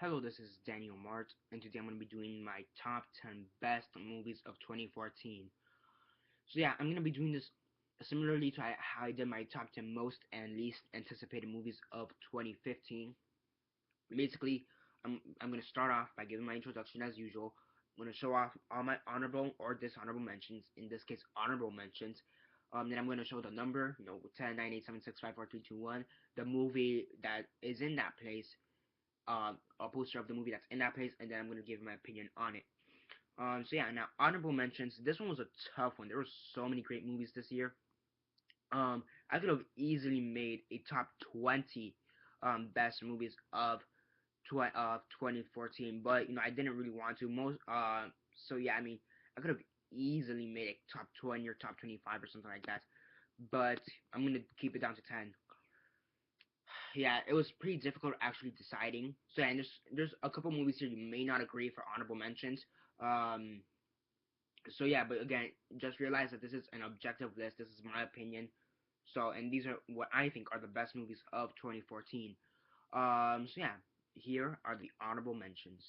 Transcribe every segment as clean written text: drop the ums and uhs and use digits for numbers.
Hello, this is Daniel Mart, and today I'm going to be doing my top 10 best movies of 2014. So yeah, I'm going to be doing this similarly to how I did my top 10 most and least anticipated movies of 2015. Basically, I'm going to start off by giving my introduction as usual. I'm going to show off all my honorable or dishonorable mentions, in this case honorable mentions. Then I'm going to show the number, 10, 9, 8, 7, 6, 5, 4, 3, 2, 1, the movie that is in that place, a poster of the movie that's in that place, and then I'm gonna give my opinion on it. So yeah, now honorable mentions. This one was a tough one. There were so many great movies this year. I could have easily made a top 20 best movies of 2014, but I didn't really want to. So yeah, I could have easily made a top 20 or top 25 or something like that, but I'm gonna keep it down to 10. Yeah, it was pretty difficult actually deciding. So yeah, and there's a couple movies here you may not agree for honorable mentions. Um, so yeah, but again, just realize that this is an objective list. This is my opinion. So and these are what I think are the best movies of 2014. So yeah, here are the honorable mentions.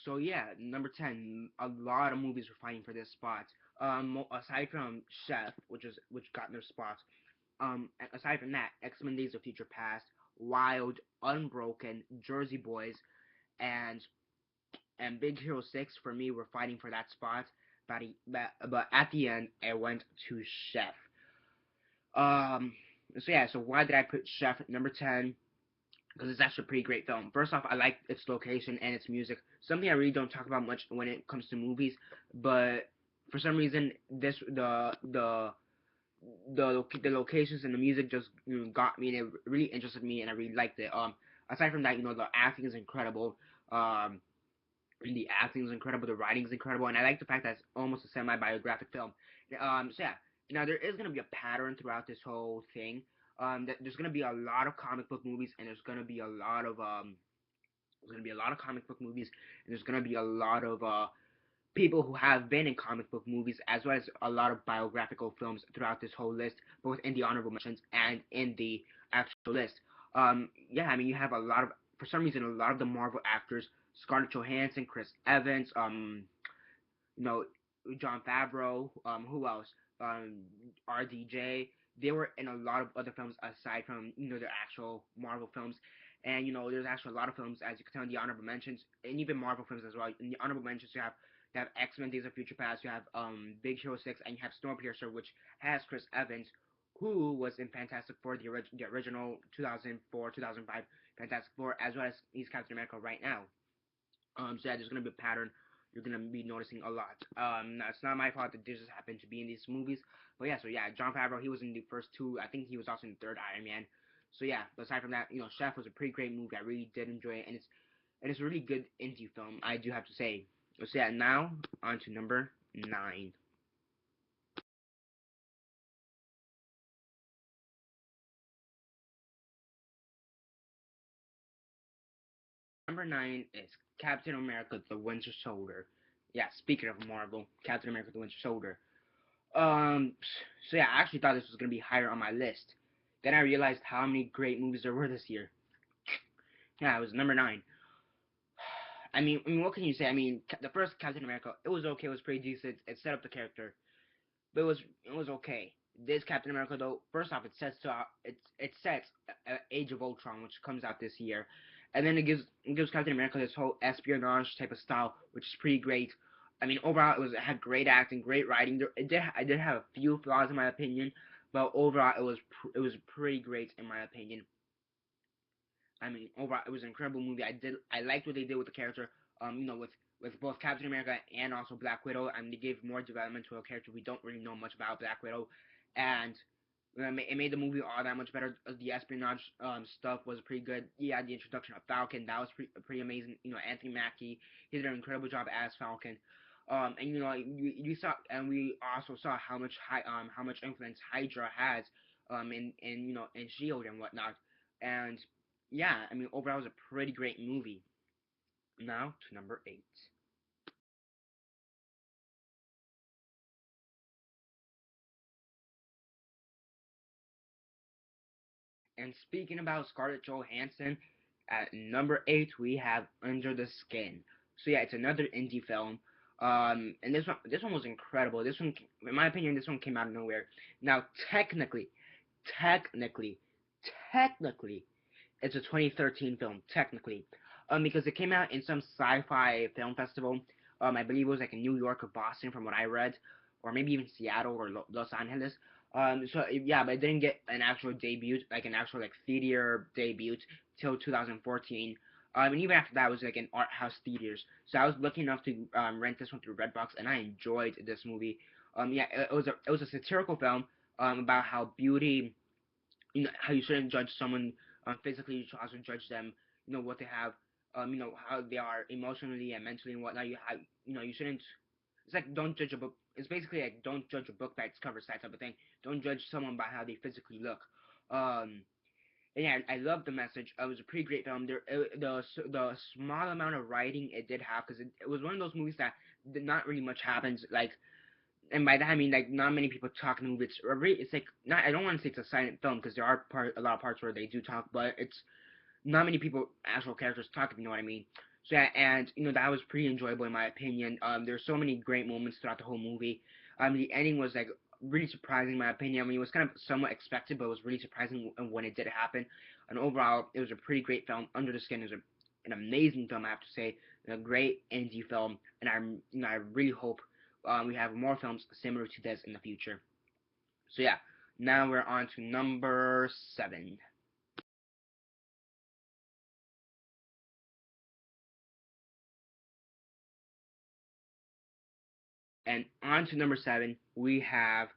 So yeah, number 10, a lot of movies were fighting for this spot. Aside from Chef, which got their spot, aside from that, X-Men Days of Future Past, Wild, Unbroken, Jersey Boys, and Big Hero 6 for me were fighting for that spot, but at the end it went to Chef. Um, so yeah, so why did I put Chef at number 10? Because it's actually a pretty great film. First off, I like its location and its music. Something I really don't talk about much when it comes to movies, but for some reason, the locations and the music just got me, and it really interested me, and I really liked it. Aside from that, the acting is incredible. Um, the acting is incredible, the writing is incredible, and I like the fact that it's almost a semi-biographic film. So yeah, now there is gonna be a pattern throughout this whole thing. That there's gonna be a lot of comic book movies, and there's gonna be a lot of comic book movies, and there's gonna be a lot of people who have been in comic book movies, as well as a lot of biographical films throughout this whole list, both in the honorable mentions and in the actual list. Yeah, you have a lot of, for some reason, a lot of the Marvel actors, Scarlett Johansson, Chris Evans, you know, John Favreau, who else? RDJ. They were in a lot of other films aside from their actual Marvel films, and there's actually a lot of films, as you can tell in the honorable mentions, and even Marvel films as well. In the honorable mentions, you have X-Men: Days of Future Past, you have Big Hero 6, and you have Snowpiercer, which has Chris Evans, who was in Fantastic Four, the original 2004 2005 Fantastic Four, as well as he's Captain America right now. So yeah, there's gonna be a pattern you're gonna be noticing a lot. Now it's not my fault that this just happened to be in these movies, but yeah. So yeah, John Favreau, he was in the first two. I think he was also in the third Iron Man. So yeah, but aside from that, Chef was a pretty great movie. I really did enjoy it, and it's a really good indie film. I do have to say. So yeah, now on to number 9. Number 9 is Captain America: The Winter Soldier. Yeah, speaking of Marvel, Captain America: The Winter Soldier. Um, so yeah, I actually thought this was gonna be higher on my list. Then I realized how many great movies there were this year. Yeah, it was number 9. What can you say? The first Captain America, it was okay. It was pretty decent. It set up the character, but it was okay. This Captain America, though, first off, it sets Age of Ultron, which comes out this year, and then it gives Captain America this whole espionage type of style, which is pretty great. Overall, it had great acting, great writing. I did have a few flaws in my opinion, but overall, it was pretty great in my opinion. Overall, it was an incredible movie. I liked what they did with the character. With both Captain America and also Black Widow. They gave more development to a character we don't really know much about, Black Widow, and It made the movie all that much better. The espionage stuff was pretty good. Yeah, the introduction of Falcon, that was pretty amazing. Anthony Mackie, he did an incredible job as Falcon. And you saw, and we also saw how much influence Hydra has in Shield and whatnot. And yeah, I mean overall it was a pretty great movie. Now to number 8. And speaking about Scarlett Johansson, at number 8 we have Under the Skin. So yeah, it's another indie film. And this one was incredible. This one, in my opinion, this one came out of nowhere. Now, technically, technically, it's a 2013 film, technically, because it came out in some sci-fi film festival. I believe it was like in New York or Boston, from what I read, or maybe even Seattle or Los Angeles. So yeah, but it didn't get an actual debut, like an actual like theater debut, till 2014. And even after that, it was like in art house theaters. So I was lucky enough to rent this one through Redbox, and I enjoyed this movie. Yeah, it was a satirical film about how beauty, how you shouldn't judge someone physically. You should also judge them, what they have, how they are emotionally and mentally and whatnot. You shouldn't. It's like don't judge a book. It's basically like don't judge a book by its cover, that type of thing. Don't judge someone by how they physically look. Um, and yeah, I love the message. It was a pretty great film. The small amount of writing it did have, because it was one of those movies that not really much happens. Like, and by that I mean like not many people talk in the movie. It's like not. I don't want to say it's a silent film, because there are a lot of parts where they do talk, but it's not many people, actual characters, talk, if you know what I mean. So yeah, and that was pretty enjoyable in my opinion. There's so many great moments throughout the whole movie. The ending was like really surprising in my opinion. I mean, it was kind of somewhat expected, but it was really surprising when it did happen. And overall, it was a pretty great film. Under the Skin is an amazing film, I have to say, and a great indie film. And I really hope we have more films similar to this in the future. So yeah, now we're on to number 7. And on to number 7, we have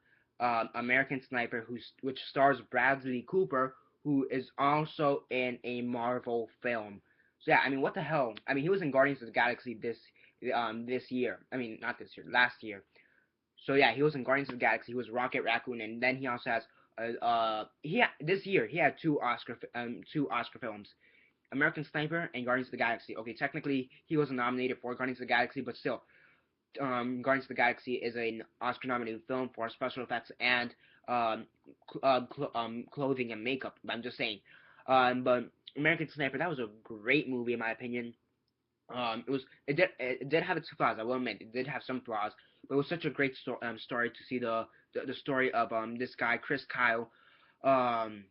American Sniper, which stars Bradley Cooper, who is also in a Marvel film. So yeah, I mean, what the hell? I mean, he was in Guardians of the Galaxy this year. I mean, not this year, last year. So yeah, he was in Guardians of the Galaxy. He was Rocket Raccoon, and then he also has this year he had two Oscar films, American Sniper and Guardians of the Galaxy. Okay, technically he wasn't nominated for Guardians of the Galaxy, but still, Guardians of the Galaxy is an Oscar-nominated film for special effects and clothing and makeup. I'm just saying. But American Sniper, that was a great movie in my opinion. It did have its flaws. I will admit it did have some flaws, but it was such a great story to see the story of this guy Chris Kyle, um,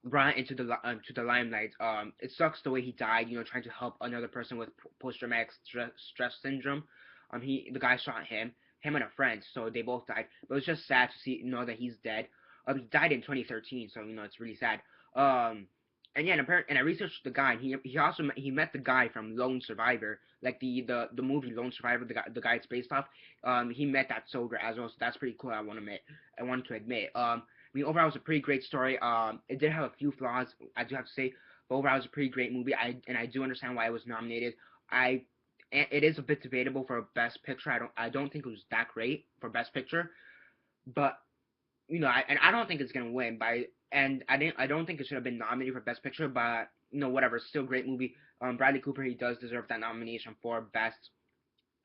brought into the limelight. It sucks the way he died. Trying to help another person with post-traumatic stress syndrome. The guy shot him and a friend, so they both died. But it was just sad to see, that he's dead. He died in 2013, so it's really sad. And yeah, and I researched the guy. And he also he met the guy from Lone Survivor, like the movie Lone Survivor. The guy it's based off. He met that soldier as well, so that's pretty cool. I wanted to admit. I mean, overall, it was a pretty great story. It did have a few flaws, I do have to say, but overall, it was a pretty great movie. I do understand why it was nominated. I it is a bit debatable for Best Picture. I don't think it was that great for Best Picture, but I don't think it's gonna win. I don't think it should have been nominated for Best Picture, but whatever. It's still a great movie. Bradley Cooper, he does deserve that nomination for Best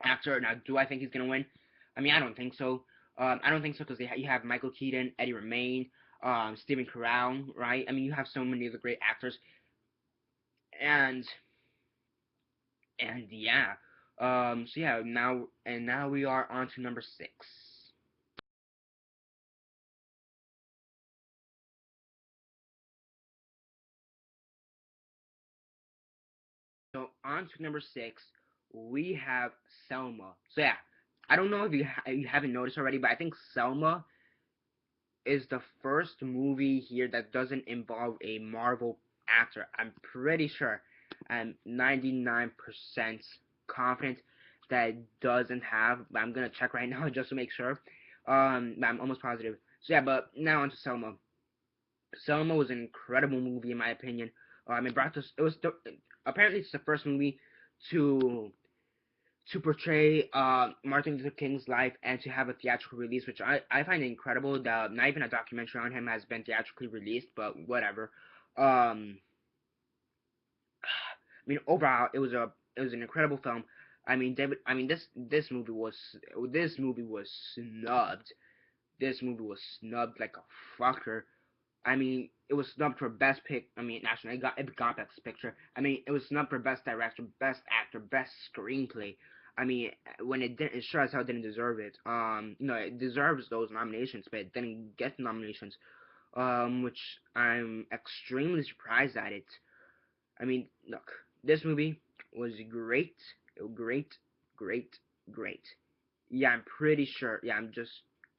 Actor. Now, do I think he's gonna win? I mean, I don't think so. I don't think so because you have Michael Keaton, Eddie Redmayne, Stephen Carell, right? I mean, you have so many of the great actors, and yeah. So yeah, now we are on to number 6. So on to number 6, we have Selma. So yeah, I don't know if you haven't noticed already, but I think Selma is the first movie here that doesn't involve a Marvel actor. I'm pretty sure. I'm 99% confident that it doesn't have, but I'm gonna check right now just to make sure. I'm almost positive. So yeah, but now on to Selma. Selma was an incredible movie in my opinion. It brought this. It was apparently it's the first movie to portray Martin Luther King's life and to have a theatrical release, which I find incredible. Not even a documentary on him has been theatrically released, but whatever. Um, I mean, overall, it was an incredible film. I mean, David. I mean, this movie was snubbed. This movie was snubbed like a fucker. I mean, it was snubbed for best pick. I mean, national. It got best picture. I mean, it was snubbed for best director, best actor, best screenplay. I mean, when it didn't, it sure as hell didn't deserve it. It deserves those nominations, but it didn't get the nominations. Which I'm extremely surprised at it. I mean, look, this movie was great, great, great, great. Yeah, I'm pretty sure. Yeah, I'm just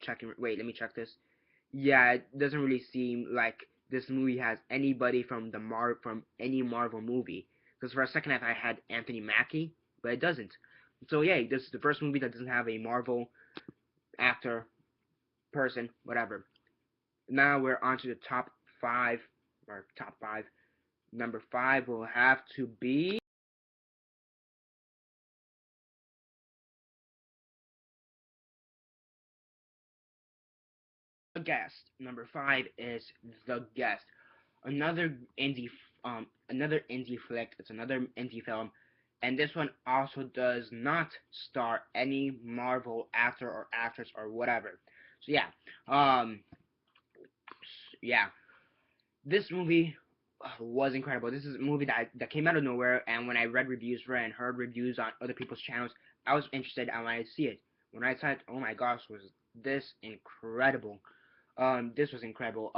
checking. Wait, let me check this. Yeah, it doesn't really seem like this movie has anybody from any Marvel movie. Because for a second I had Anthony Mackie, but it doesn't. So yeah, this is the first movie that doesn't have a Marvel actor, person, whatever. Now we're on to the top five, or top five. Number five will have to be The Guest. Number five is The Guest. Another indie another indie flick. It's another indie film, and this one also does not star any Marvel actor or actress or whatever. So yeah, um, yeah, this movie was incredible. This is a movie that came out of nowhere, and when I read reviews for it and heard reviews on other people's channels, I was interested. I wanted to see it. When I saw it, oh my gosh, was this incredible? This was incredible.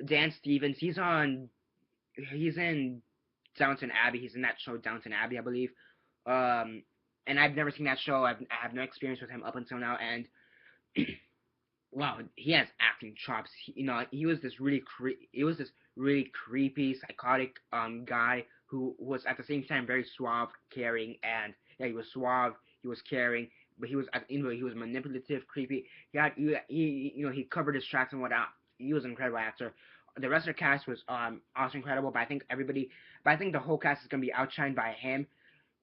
Dan Stevens, he's in Downton Abbey. He's in that show Downton Abbey, I believe. Um, and I've never seen that show. I have no experience with him up until now, and wow, he has acting chops. He was this really creepy, psychotic guy who was at the same time very suave, caring, and yeah, he was suave, he was caring, but he was manipulative, creepy. He covered his tracks and whatnot. He was an incredible actor. The rest of the cast was also incredible, but I think the whole cast is gonna be outshined by him,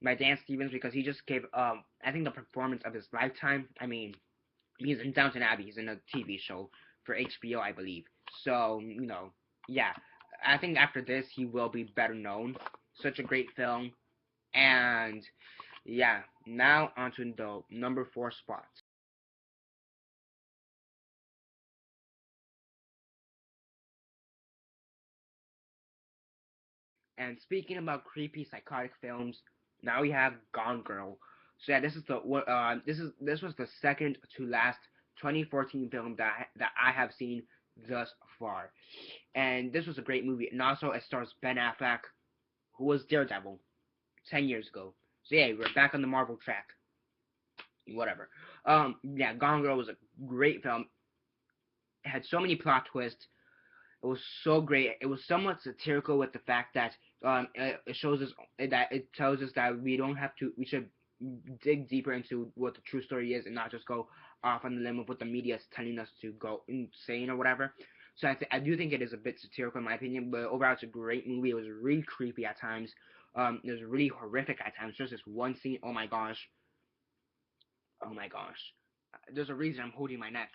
by Dan Stevens, because he just gave I think the performance of his lifetime. I mean, he's in Downton Abbey. He's in a TV show for HBO, I believe. So yeah, I think after this he will be better known. Such a great film, and yeah. Now onto the number four spot. And speaking about creepy, psychotic films, now we have Gone Girl. So yeah, this was the second to last 2014 film that I have seen thus far, and this was a great movie. And also, it stars Ben Affleck, who was Daredevil 10 years ago. So yeah, we're back on the Marvel track. Whatever. Yeah, Gone Girl was a great film. It had so many plot twists. It was so great. It was somewhat satirical with the fact that it tells us that we should dig deeper into what the true story is and not just go off on the limb of what the media is telling us to go insane or whatever. So I do think it is a bit satirical in my opinion, but overall it's a great movie. It was really creepy at times. It was really horrific at times. Just this one scene. Oh my gosh. Oh my gosh. There's a reason I'm holding my neck.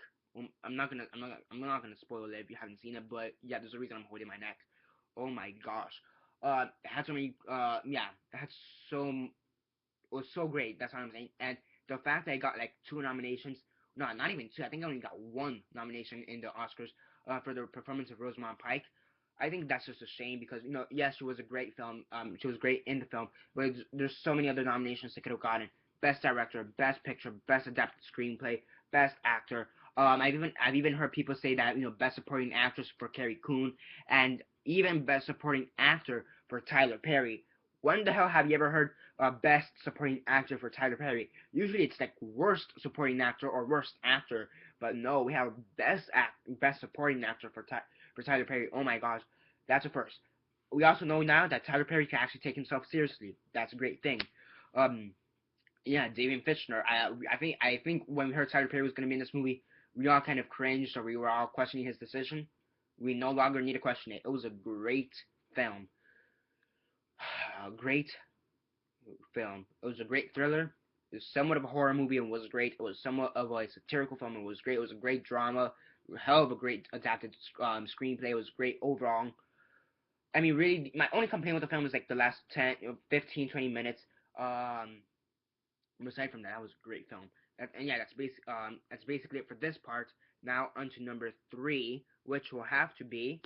I'm not gonna spoil it if you haven't seen it, but yeah, there's a reason I'm holding my neck. Oh my gosh. It had so many. Yeah, it had so it was so great. That's what I'm saying. And the fact that I got like two nominations, no, not even two. I think I only got one nomination in the Oscars for the performance of Rosamund Pike. I think that's just a shame because yes, she was a great film. She was great in the film, but there's so many other nominations they could have gotten: Best Director, Best Picture, Best Adapted Screenplay, Best Actor. I've even heard people say that Best Supporting Actress for Carrie Coon, and even Best Supporting Actor for Tyler Perry. When the hell have you ever heard Best Supporting Actor for Tyler Perry? Usually it's like Worst Supporting Actor or Worst Actor, but no, we have Best Supporting Actor for Tyler Perry. Oh my gosh, that's a first. We also know now that Tyler Perry can actually take himself seriously. That's a great thing. Um, yeah, David Fitchner. I think when we heard Tyler Perry was gonna be in this movie, we all kind of cringed or we were all questioning his decision. We no longer need to question it. It was a great film. A great film. It was a great thriller. It was somewhat of a horror movie and was great. It was somewhat of a satirical film and was great. It was a great drama. Hell of a great adapted screenplay. It was great overall. I mean, really, my only complaint with the film is like the last 10, 15, 20 minutes. Um, Aside from that, that was a great film. And yeah, that's basically it for this part. Now on to number three, which will have to be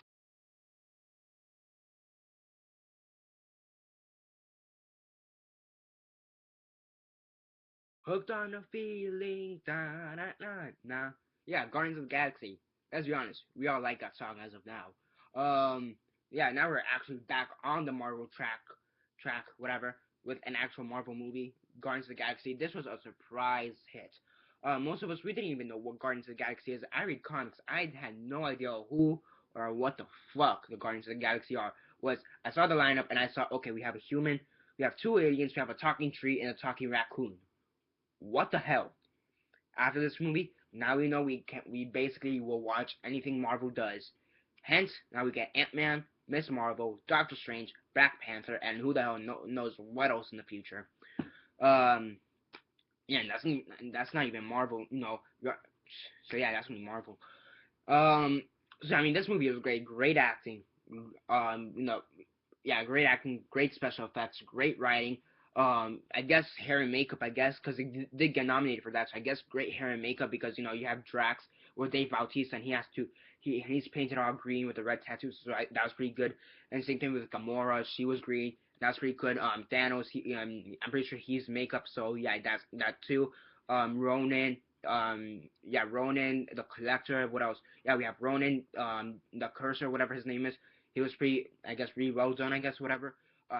Hooked on a Feeling. Da, da, da, da. Yeah, Guardians of the Galaxy. Let's be honest, we all like that song as of now. Yeah, now we're actually back on the Marvel whatever, with an actual Marvel movie, Guardians of the Galaxy. This was a surprise hit. Most of us, we didn't even know what Guardians of the Galaxy is. I read comics. I had no idea who or what the fuck the Guardians of the Galaxy are. I saw the lineup and I saw, okay, we have a human, we have two aliens, we have a talking tree and a talking raccoon. What the hell? After this movie, now we know we basically will watch anything Marvel does. Hence, now we get Ant-Man, Miss Marvel, Doctor Strange, Black Panther, and who the hell knows what else in the future. Um, yeah, that's not even Marvel, So yeah, that's gonna be Marvel. Um, so I mean, this movie was great, great acting. Um, you know, yeah, great acting, great special effects, great writing. I guess hair and makeup. I guess because he did get nominated for that. So I guess great hair and makeup because you have Drax with Dave Bautista and he's painted all green with a red tattoo. So that was pretty good. And same thing with Gamora. She was green. That's pretty good. Thanos. I'm pretty sure he's makeup. So yeah, that's that too. Ronan. Yeah, Ronan the Collector. What else? Yeah, we have Ronan. The Cursor, whatever his name is. He was pretty, I guess, pretty well done. I guess whatever.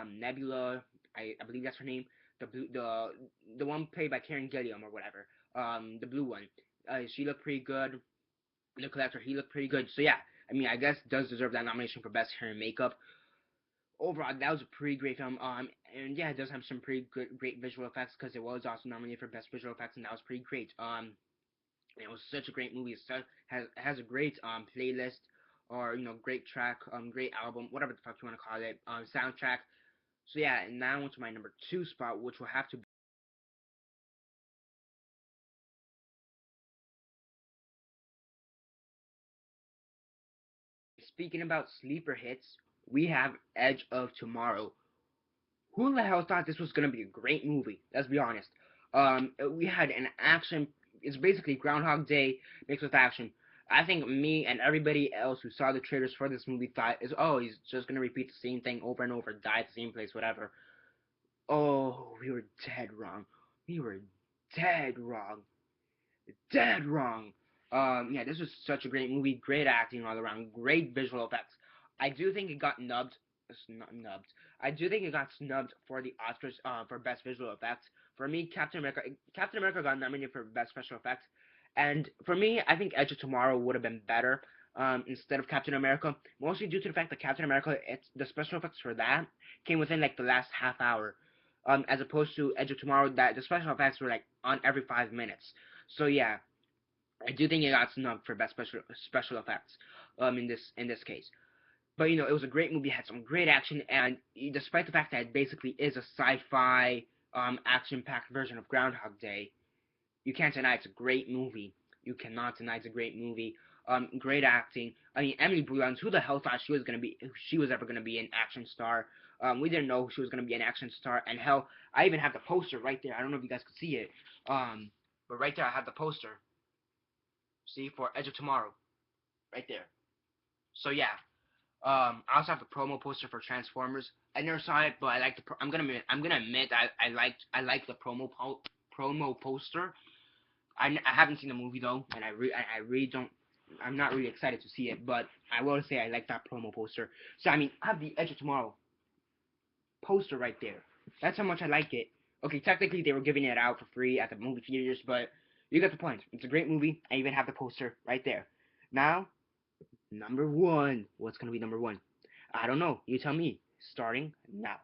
Nebula, I believe that's her name. The one played by Karen Gilliam or whatever. The blue one. She looked pretty good. The collector, he looked pretty good. So yeah, I mean, I guess does deserve that nomination for best hair and makeup. Overall, that was a pretty great film. And yeah, it does have some pretty good, great visual effects because it was also nominated for best visual effects, and that was pretty great. It was such a great movie. It has a great playlist or great track, great album, whatever the fuck you want to call it, soundtrack. So yeah, and now onto my number two spot, which will have to be speaking about sleeper hits. We have Edge of Tomorrow. Who the hell thought this was gonna be a great movie? Let's be honest. We had an action. It's basically Groundhog Day mixed with action. I think me and everybody else who saw the trailers for this movie thought he's just gonna repeat the same thing over and over, die at the same place, whatever. Oh, we were dead wrong. We were dead wrong. Dead wrong. Yeah, this was such a great movie. Great acting all around. Great visual effects. I do think it got nubbed. It's not nubbed. I do think it got snubbed for the Oscars for best visual effects. For me, Captain America got nominated for best special effects, and for me, I think Edge of Tomorrow would have been better instead of Captain America. Mostly due to the fact that Captain America, the special effects for that came within like the last half hour, as opposed to Edge of Tomorrow that the special effects were like on every 5 minutes. So yeah, I do think it got snubbed for best special effects in this case. But it was a great movie, had some great action, and despite the fact that it basically is a sci-fi action-packed version of Groundhog Day, you can't deny it's a great movie. You cannot deny it's a great movie. Great acting. I mean, Emily Blunt. Who the hell thought she was ever gonna be an action star? We didn't know she was gonna be an action star, and hell, I even have the poster right there. I don't know if you guys could see it. But right there I have the poster. See, for Edge of Tomorrow, right there. So yeah, I also have the promo poster for Transformers. I never saw it, but I like the. I'm gonna admit I like the promo poster. I haven't seen the movie though, and I really don't. I'm not really excited to see it, but I will say I like that promo poster. So I mean, I have the Edge of Tomorrow poster right there. That's how much I like it. Okay, technically they were giving it out for free at the movie theaters, but you get the point. It's a great movie. I even have the poster right there. Now, number one. What's gonna be number one? I don't know. You tell me. Starting now.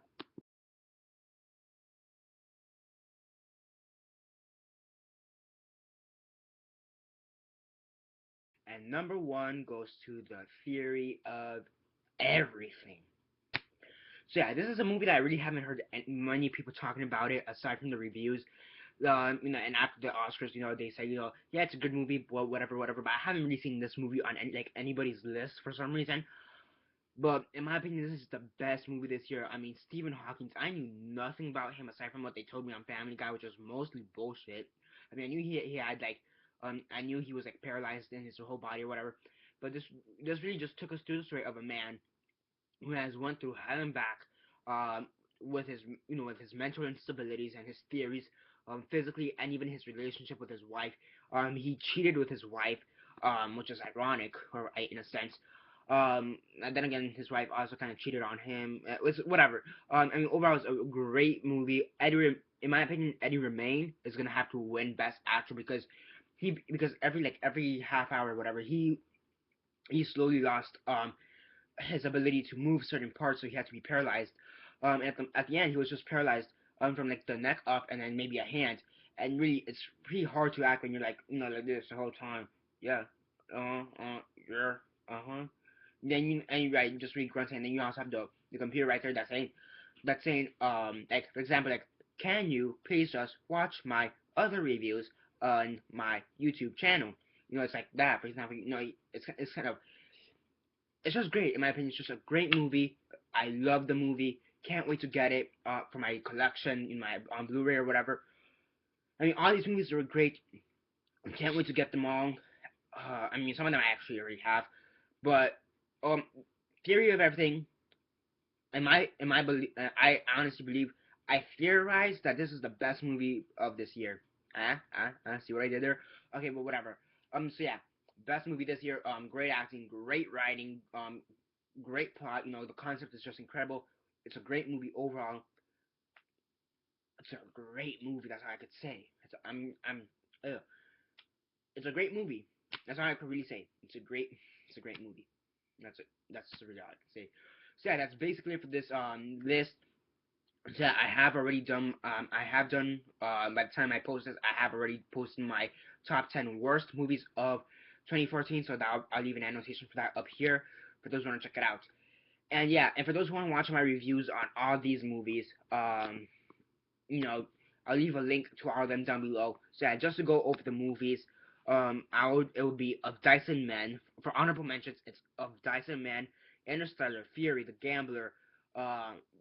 And number one goes to The Theory of Everything. So yeah, this is a movie that I really haven't heard many people talking about it aside from the reviews. And after the Oscars, they say, yeah, it's a good movie, well, whatever, whatever. But I haven't really seen this movie on anybody's list for some reason. But in my opinion, this is the best movie this year. I mean, Stephen Hawking. I knew nothing about him aside from what they told me on Family Guy, which was mostly bullshit. I mean, I knew he had I knew he was like paralyzed in his whole body or whatever. But this really just took us through the story of a man who has went through hell and back, um, with his with his mental instabilities and his theories, physically, and even his relationship with his wife. He cheated with his wife, which is ironic, or in a sense. And then again, his wife also kind of cheated on him. It was whatever. I mean, overall, it's a great movie. In my opinion, Eddie Redmayne is gonna have to win Best Actor because every half hour or whatever he slowly lost his ability to move certain parts, so he had to be paralyzed. At the end, he was just paralyzed from like the neck up, and then maybe a hand. And really, it's pretty hard to act when you're like like this the whole time. Yeah, yeah, huh. Then you just read grunting, and then you also have the computer right there that's saying like for example like, can you please just watch my other reviews on my YouTube channel? It's like that. For example, it's kind of it's just great in my opinion. It's just a great movie. I love the movie. Can't wait to get it for my collection in my on Blu-ray or whatever. I mean, all these movies are great. Can't wait to get them all. I mean, some of them I actually already have, but um, Theory of Everything. I honestly believe I theorize that this is the best movie of this year. See what I did there? Okay, but whatever. So yeah, best movie this year. Great acting, great writing, great plot. The concept is just incredible. It's a great movie overall. It's a great movie. That's all I could say. Uh, it's a great movie. That's all I could really say. It's a great movie. That's it. That's really all I can say. So yeah, that's basically it for this list that I have already done. I have done. By the time I post this, I have already posted my top 10 worst movies of 2014. So that I'll leave an annotation for that up here for those who want to check it out. And yeah, and for those who want to watch my reviews on all these movies, you know, I'll leave a link to all of them down below. So yeah, just to go over the movies, it would be Of Dyson Men. For honorable mentions, it's Of Dyson Men, Interstellar, Fury, The Gambler,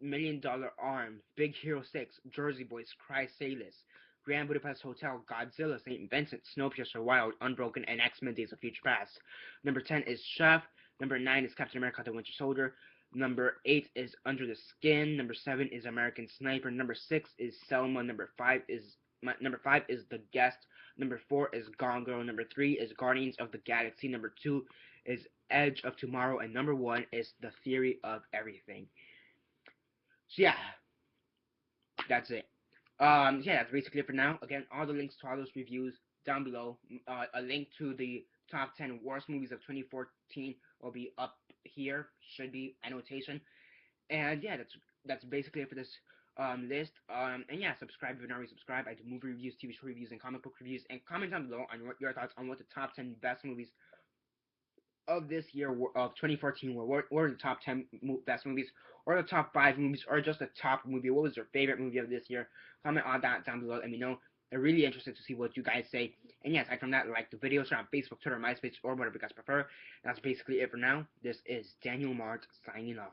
Million Dollar Arm, Big Hero 6, Jersey Boys, Chrysalis, Grand Budapest Hotel, Godzilla, St. Vincent, Snowpiercer, Wild, Unbroken, and X-Men Days of Future Past. Number 10 is Chef. Number 9 is Captain America The Winter Soldier. Number 8 is Under the Skin. Number 7 is American Sniper. Number 6 is Selma. Number 5 is The Guest. Number 4 is Gone Girl. Number 3 is Guardians of the Galaxy. Number 2 is Edge of Tomorrow. And number 1 is The Theory of Everything. So yeah, that's it. Yeah, that's basically it for now. Again, all the links to all those reviews down below. A link to the top 10 worst movies of 2014 will be up here. Should be annotation. And yeah, that's basically it for this list. And yeah, subscribe if you're not already subscribed. I do movie reviews, TV show reviews, and comic book reviews. And comment down below on your thoughts on what the top 10 best movies of this year of 2014 were the top 10 best movies, or the top 5 movies, or just the top movie. What was your favorite movie of this year? Comment on that down below. Let me know. I'm really interested to see what you guys say. And yeah, aside from that, like the video, share on Facebook, Twitter, MySpace, or whatever you guys prefer. And that's basically it for now. This is Daniel Mart signing off.